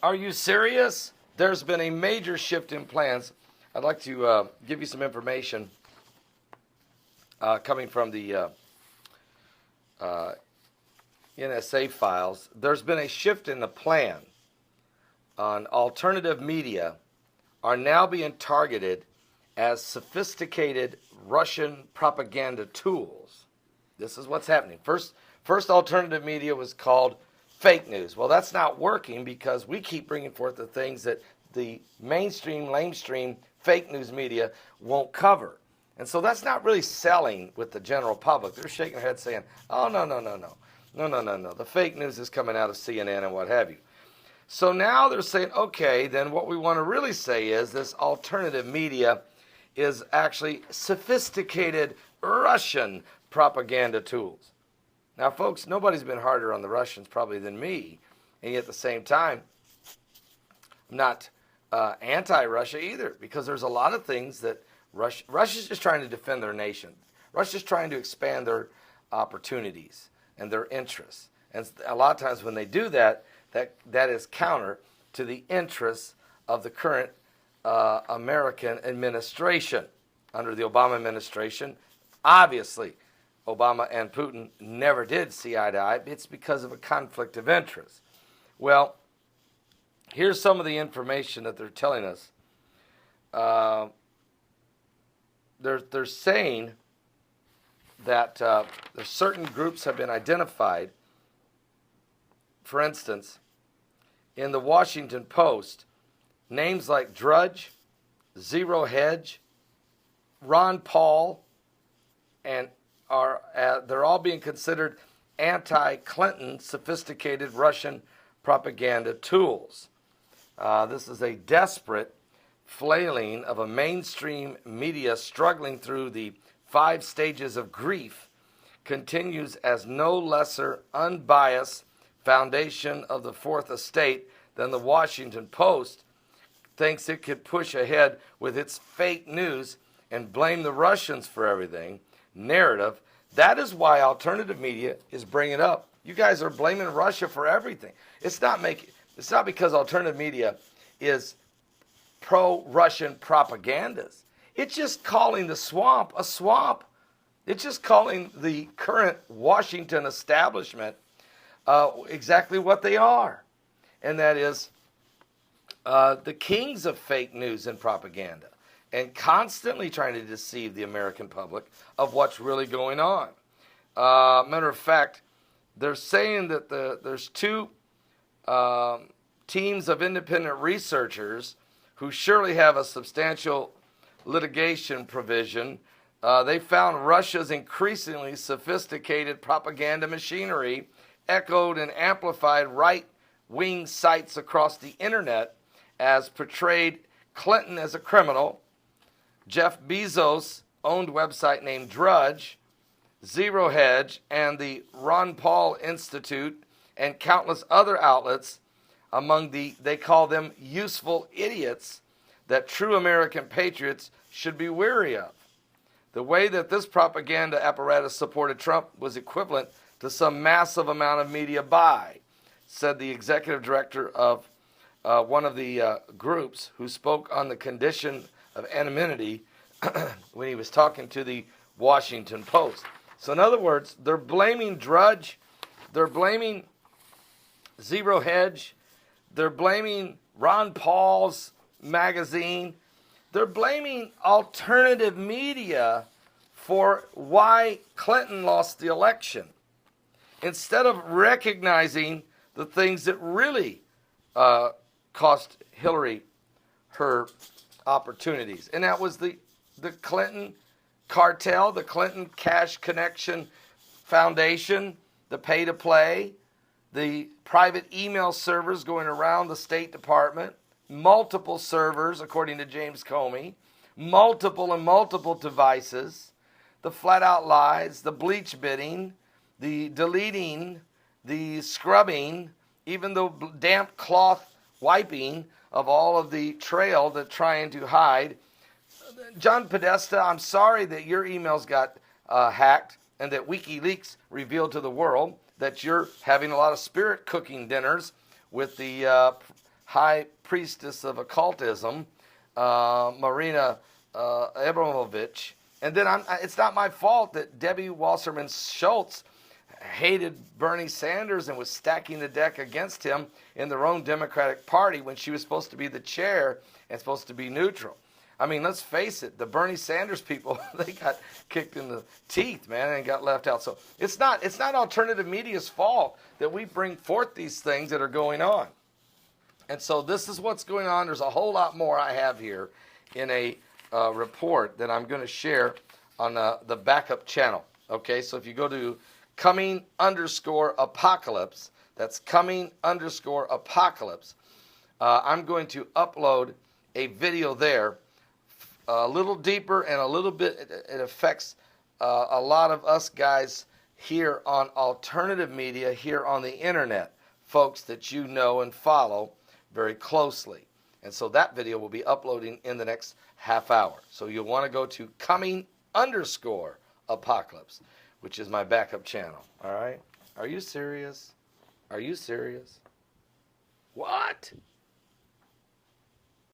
Are you serious? There's been a major shift in plans. I'd like to give you some information coming from the NSA files. There's been a shift in the plan on alternative media are now being targeted as sophisticated Russian propaganda tools. This is what's happening. First alternative media was called fake news. Well, that's not working because we keep bringing forth the things that the mainstream, lamestream, fake news media won't cover. And so that's not really selling with the general public. They're shaking their heads saying, oh, no. The fake news is coming out of CNN and what have you. So now they're saying, okay, then what we want to really say is this alternative media is actually sophisticated Russian propaganda tools. Now, folks, nobody's been harder on the Russians probably than me. And yet at the same time, I'm not anti-Russia either, because there's a lot of things that Russia's just trying to defend their nation. Russia's trying to expand their opportunities and their interests. And a lot of times when they do that, that is counter to the interests of the current American administration. Under the Obama administration, obviously, Obama and Putin never did see eye to eye. It's because of a conflict of interest. Well, here's some of the information that they're telling us. They're saying that there's certain groups have been identified. For instance, in the Washington Post, names like Drudge, Zero Hedge, Ron Paul, and they're all being considered anti-Clinton, sophisticated Russian propaganda tools. This is a desperate flailing of a mainstream media struggling through the 5 stages of grief continues as no lesser unbiased foundation of the Fourth Estate than the Washington Post thinks it could push ahead with its fake news and blame the Russians for everything narrative. That is why alternative media is bringing up. You guys are blaming Russia for everything. It's not because alternative media is pro-Russian propagandas. It's just calling the swamp a swamp. It's just calling the current Washington establishment exactly what they are. And that is the kings of fake news and propaganda, and constantly trying to deceive the American public of what's really going on. Matter of fact, they're saying that there's 2 teams of independent researchers who surely have a substantial litigation provision. They found Russia's increasingly sophisticated propaganda machinery echoed and amplified right-wing sites across the internet as portrayed Clinton as a criminal, Jeff Bezos' owned website named Drudge, Zero Hedge, and the Ron Paul Institute, and countless other outlets among they call them useful idiots that true American patriots should be wary of. The way that this propaganda apparatus supported Trump was equivalent to some massive amount of media buy, said the executive director of one of the groups who spoke on the condition of anonymity when he was talking to the Washington Post. So in other words, they're blaming Drudge, they're blaming Zero Hedge, they're blaming Ron Paul's magazine, they're blaming alternative media for why Clinton lost the election, instead of recognizing the things that really cost Hillary her opportunities. And that was the Clinton cartel, the Clinton Cash Connection Foundation, the pay-to-play, the private email servers going around the State Department, multiple servers, according to James Comey, multiple devices, the flat-out lies, the bleach bidding, the deleting, the scrubbing, even the damp cloth wiping of all of the trail that trying to hide. John Podesta, I'm sorry that your emails got hacked and that WikiLeaks revealed to the world that you're having a lot of spirit cooking dinners with the high priestess of occultism, Marina Abramovich. And then it's not my fault that Debbie Wasserman Schultz hated Bernie Sanders and was stacking the deck against him in their own Democratic Party when she was supposed to be the chair and supposed to be neutral. I mean, let's face it, the Bernie Sanders people, they got kicked in the teeth, man, and got left out. So it's not alternative media's fault that we bring forth these things that are going on. And so this is what's going on. There's a whole lot more I have here in a report that I'm going to share on the backup channel. Okay, so if you go to coming_apocalypse, that's coming_apocalypse, I'm going to upload a video there, a little deeper and a little bit, it affects a lot of us guys here on alternative media, here on the internet, folks that you know and follow very closely. And so that video will be uploading in the next half hour. So you'll want to go to coming_apocalypse, which is my backup channel. All right? Are you serious? Are you serious? What?